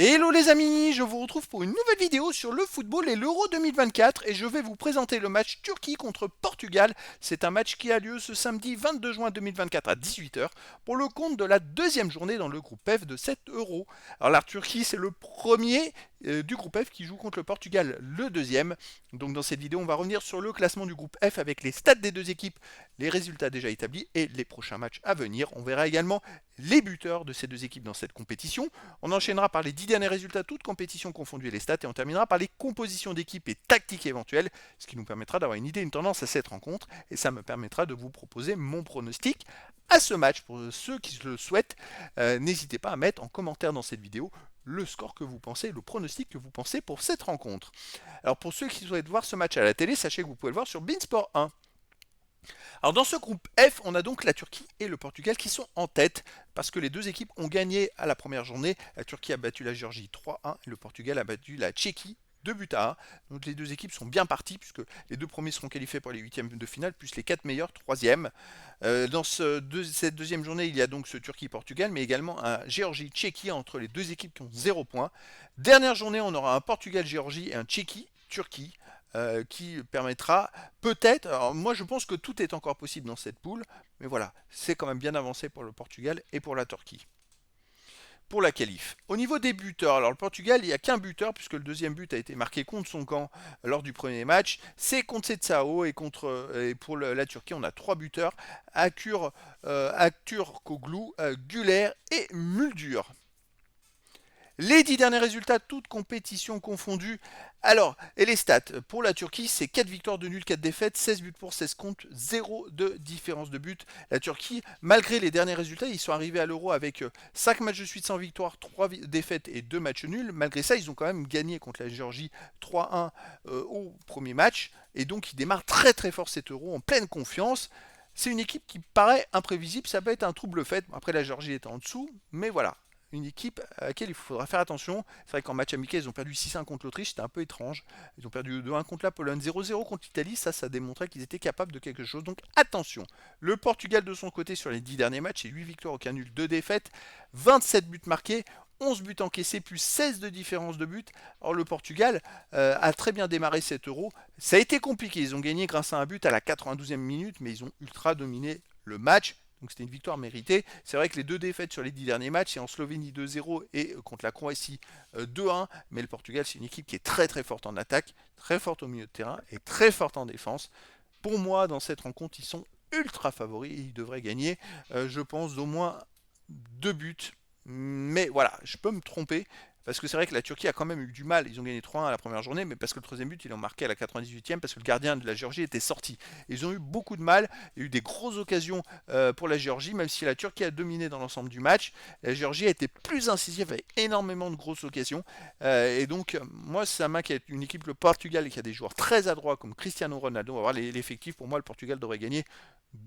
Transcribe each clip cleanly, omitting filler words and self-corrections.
Hello les amis, je vous retrouve pour une nouvelle vidéo sur le football et l'Euro 2024 et je vais vous présenter le match Turquie contre Portugal. C'est un match qui a lieu ce samedi 22 juin 2024 à 18 h pour le compte de la deuxième journée dans le groupe F de cet Euro. Alors la Turquie c'est le premier du groupe F qui joue contre le Portugal le deuxième. Donc dans cette vidéo on va revenir sur le classement du groupe F avec les stats des deux équipes, les résultats déjà établis et les prochains matchs à venir. On verra également les buteurs de ces deux équipes dans cette compétition. On enchaînera par les 10 derniers résultats, toutes compétitions confondues et les stats, et on terminera par les compositions d'équipes et tactiques éventuelles, ce qui nous permettra d'avoir une idée, une tendance à cette rencontre, et ça me permettra de vous proposer mon pronostic à ce match. Pour ceux qui le souhaitent, n'hésitez pas à mettre en commentaire dans cette vidéo le score que vous pensez, le pronostic que vous pensez pour cette rencontre. Alors pour ceux qui souhaitent voir ce match à la télé, sachez que vous pouvez le voir sur Beansport 1. Alors dans ce groupe F, on a donc la Turquie et le Portugal qui sont en tête parce que les deux équipes ont gagné à la première journée. La Turquie a battu la Géorgie 3-1 et le Portugal a battu la Tchéquie 2 buts à 1. Donc les deux équipes sont bien parties puisque les deux premiers seront qualifiés pour les huitièmes de finale, plus les 4 meilleurs troisièmes. Dans cette deuxième journée, il y a donc ce Turquie-Portugal, mais également un Géorgie-Tchéquie entre les deux équipes qui ont 0 points. Dernière journée, on aura un Portugal-Géorgie et un Tchéquie-Turquie. Qui permettra peut-être, alors moi je pense que tout est encore possible dans cette poule, mais voilà, c'est quand même bien avancé pour le Portugal et pour la Turquie. Pour la qualif. Au niveau des buteurs, alors le Portugal, il n'y a qu'un buteur, puisque le deuxième but a été marqué contre son camp lors du premier match. C'est contre Setsao et pour la Turquie, on a 3 buteurs, Aktür Koglu, Güler et Muldur. Les 10 derniers résultats, toutes compétitions confondues. Alors, et les stats pour la Turquie, c'est 4 victoires de nul, 4 défaites, 16 buts pour 16 comptes, 0 de différence de but. La Turquie, malgré les derniers résultats, ils sont arrivés à l'Euro avec 5 matchs de suite sans victoire, 3 défaites et 2 matchs nuls. Malgré ça, ils ont quand même gagné contre la Géorgie 3-1 au premier match. Et donc, ils démarrent très très fort cet Euro en pleine confiance. C'est une équipe qui paraît imprévisible, ça peut être un trouble fait. Après, la Géorgie est en dessous, mais voilà, une équipe à laquelle il faudra faire attention. C'est vrai qu'en match amical, ils ont perdu 6-1 contre l'Autriche, c'était un peu étrange. Ils ont perdu 2-1 contre la Pologne, 0-0 contre l'Italie, ça démontrait qu'ils étaient capables de quelque chose. Donc attention. Le Portugal de son côté sur les 10 derniers matchs, c'est 8 victoires, aucun nul, 2 défaites, 27 buts marqués, 11 buts encaissés, plus 16 de différence de but. Or le Portugal a très bien démarré cet Euro. Ça a été compliqué, ils ont gagné grâce à un but à la 92e minute, mais ils ont ultra dominé le match. Donc c'était une victoire méritée. C'est vrai que les deux défaites sur les 10 derniers matchs, c'est en Slovénie 2-0 et contre la Croatie 2-1. Mais le Portugal, c'est une équipe qui est très très forte en attaque, très forte au milieu de terrain et très forte en défense. Pour moi, dans cette rencontre, ils sont ultra favoris et ils devraient gagner, je pense, d'au moins 2 buts. Mais voilà, je peux me tromper. Parce que c'est vrai que la Turquie a quand même eu du mal. Ils ont gagné 3-1 à la première journée, mais parce que le troisième but, ils l'ont marqué à la 98e, parce que le gardien de la Géorgie était sorti. Ils ont eu beaucoup de mal. Il y a eu des grosses occasions pour la Géorgie, même si la Turquie a dominé dans l'ensemble du match. La Géorgie a été plus incisive avec énormément de grosses occasions. Et donc, moi, ça m'inquiète. Une équipe, le Portugal, qui a des joueurs très adroits comme Cristiano Ronaldo, on va voir l'effectif. Pour moi, le Portugal devrait gagner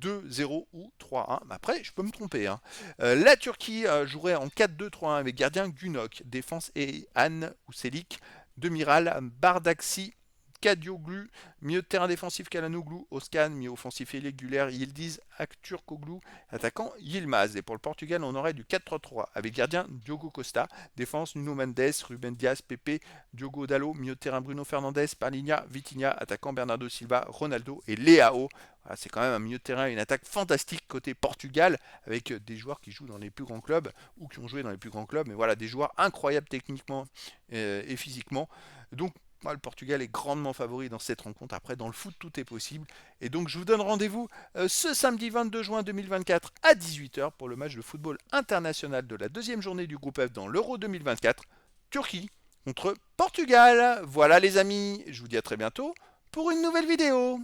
2-0 ou 3-1. Mais après, je peux me tromper. Hein. La Turquie jouerait en 4-2-3-1 avec gardien Günok, défense et Anne ou Selik, demi-ral Bardaksi, Kadioglu, milieu de terrain défensif Kalanoglu, Oscan, milieu offensif Guler, Yildiz, Aktürkoğlu, attaquant Yilmaz. Et pour le Portugal, on aurait du 4-3-3 avec gardien Diogo Costa, défense Nuno Mendes, Ruben Dias, Pepe, Diogo Dalot, milieu de terrain Bruno Fernandes, Palinha, Vitinha, attaquant Bernardo Silva, Ronaldo et Leao. Voilà, c'est quand même un milieu de terrain et une attaque fantastique côté Portugal avec des joueurs qui jouent dans les plus grands clubs ou qui ont joué dans les plus grands clubs. Mais voilà, des joueurs incroyables techniquement et physiquement. Donc le Portugal est grandement favori dans cette rencontre. Après, dans le foot, tout est possible. Et donc, je vous donne rendez-vous ce samedi 22 juin 2024 à 18 h pour le match de football international de la deuxième journée du groupe F dans l'Euro 2024. Turquie contre Portugal. Voilà les amis, je vous dis à très bientôt pour une nouvelle vidéo.